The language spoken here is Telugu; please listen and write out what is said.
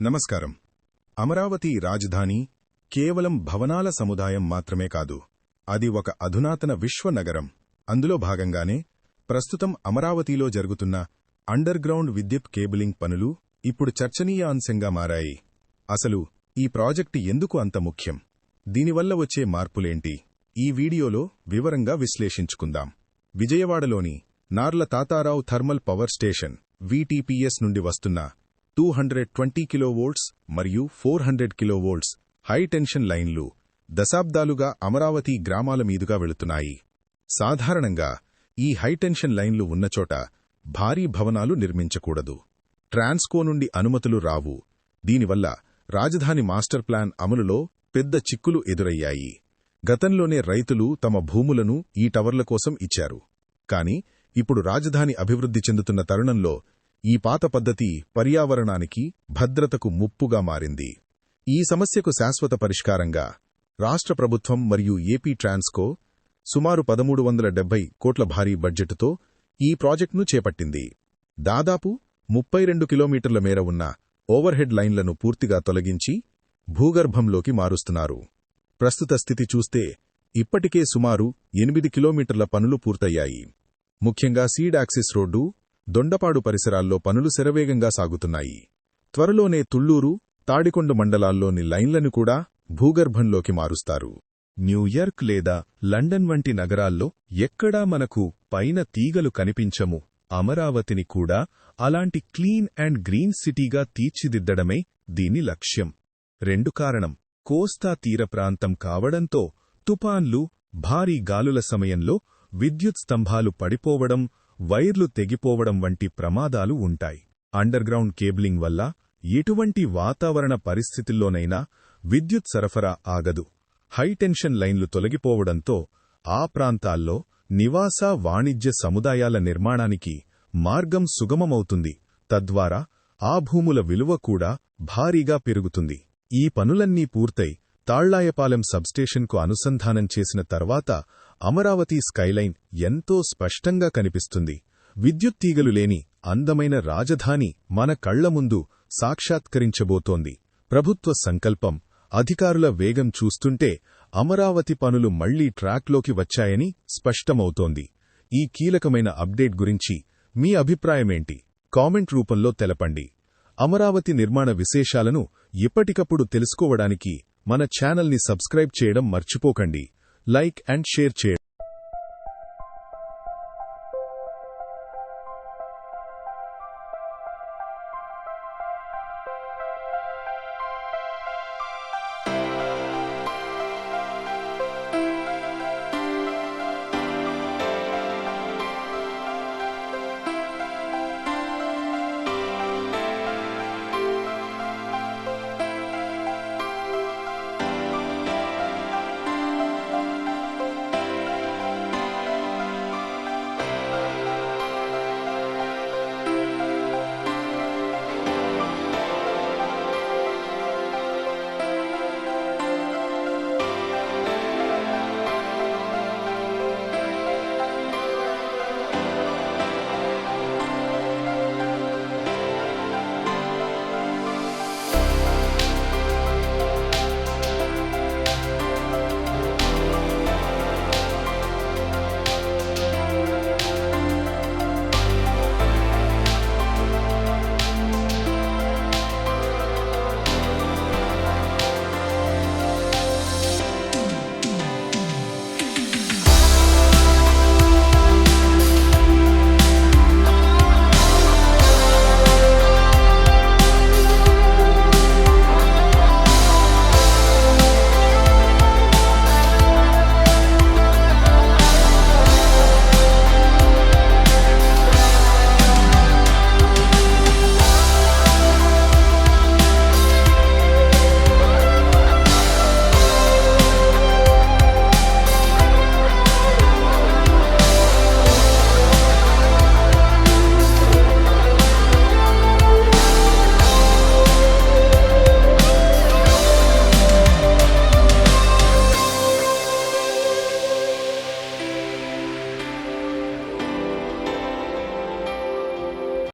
నమస్కారం. అమరావతి రాజధాని కేవలం భవనాల సముదాయం మాత్రమే కాదు, అది ఒక అధునాతన విశ్వనగరం. అందులో భాగంగానే ప్రస్తుతం అమరావతిలో జరుగుతున్న అండర్గ్రౌండ్ విద్యుత్ కేబులింగ్ పనులు ఇప్పుడు చర్చనీయాంశంగా మారాయి. అసలు ఈ ప్రాజెక్టు ఎందుకు అంత ముఖ్యం, దీనివల్ల వచ్చే మార్పులేంటి, ఈ వీడియోలో వివరంగా విశ్లేషించుకుందాం. విజయవాడలోని Narla Tatarao thermal power station VTPS నుండి వస్తున్న 220 కిలోవోల్ట్స్ మరియు 400 కిలోవోల్ట్స్ హైటెన్షన్ లైన్లు దశాబ్దాలుగా అమరావతి గ్రామాల మీదుగా వెళుతున్నాయి. సాధారణంగా ఈ హైటెన్షన్ లైన్లు ఉన్నచోట భారీ భవనాలు నిర్మించకూడదు. ట్రాన్స్కో నుండి అనుమతులు రావు. దీనివల్ల రాజధాని మాస్టర్ ప్లాన్ అమలులో పెద్ద చిక్కులు ఎదురయ్యాయి. గతంలోనే రైతులు తమ భూములను ఈ టవర్ల కోసం ఇచ్చారు. కాని ఇప్పుడు రాజధాని అభివృద్ధి చెందుతున్న తరుణంలో ఈ పాత పద్ధతి పర్యావరణానికి, భద్రతకు ముప్పుగా మారింది. ఈ సమస్యకు శాశ్వత పరిష్కారంగా రాష్ట్ర ప్రభుత్వం మరియు ఏపీ ట్రాన్స్కో సుమారు 1370 కోట్ల భారీ బడ్జెటుతో ఈ ప్రాజెక్టును చేపట్టింది. దాదాపు 32 కిలోమీటర్ల మేర ఉన్న ఓవర్హెడ్ లైన్లను పూర్తిగా తొలగించి భూగర్భంలోకి మారుస్తున్నారు. ప్రస్తుత స్థితి చూస్తే ఇప్పటికే సుమారు 8 కిలోమీటర్ల పనులు పూర్తయ్యాయి. ముఖ్యంగా సీడ్ యాక్సిస్ రోడ్డు, దొండపాడు పరిసరాల్లో పనులు శరవేగంగా సాగుతున్నాయి. త్వరలోనే తుళ్లూరు, తాడికొండ మండలాల్లోని లైన్లను కూడా భూగర్భంలోకి మారుస్తారు. న్యూయార్క్ లేదా లండన్ వంటి నగరాల్లో ఎక్కడా మనకు పైన తీగలు కనిపించము. అమరావతిని కూడా అలాంటి క్లీన్ అండ్ గ్రీన్ సిటీగా తీర్చిదిద్దడమే దీని లక్ష్యం. 2 కారణం, కోస్తా తీర ప్రాంతం కావడంతో తుపాన్లు, భారీ గాలుల సమయంలో విద్యుత్ స్తంభాలు పడిపోవడం, వైర్లు తెగిపోవడం వంటి ప్రమాదాలు ఉంటాయి. అండర్గ్రౌండ్ కేబులింగ్ వల్ల ఎటువంటి వాతావరణ పరిస్థితుల్లోనైనా విద్యుత్ సరఫరా ఆగదు. హైటెన్షన్ లైన్లు తొలగిపోవడంతో ఆ ప్రాంతాల్లో నివాస, వాణిజ్య సముదాయాల నిర్మాణానికి మార్గం సుగమమవుతుంది. తద్వారా ఆ భూముల విలువ కూడా భారీగా పెరుగుతుంది. ఈ పనులన్నీ పూర్తయి తాళ్లాయపాలెం సబ్స్టేషన్కు అనుసంధానం చేసిన తర్వాత అమరావతి స్కైలైన్ ఎంతో స్పష్టంగా కనిపిస్తుంది. విద్యుత్ తీగలు లేని అందమైన రాజధాని మన కళ్ల ముందు సాక్షాత్కరించబోతోంది. ప్రభుత్వ సంకల్పం, అధికారుల వేగం చూస్తుంటే అమరావతి పనులు మళ్లీ ట్రాక్లోకి వచ్చాయని స్పష్టమవుతోంది. ఈ కీలకమైన అప్డేట్ గురించి మీ అభిప్రాయమేంటి? కామెంట్ రూపంలో తెలపండి. అమరావతి నిర్మాణ విశేషాలను ఎప్పటికప్పుడు తెలుసుకోవడానికి మన ఛానల్ని సబ్స్క్రైబ్ చేయడం మర్చిపోకండి. లైక్ అండ్ షేర్ చేయండి.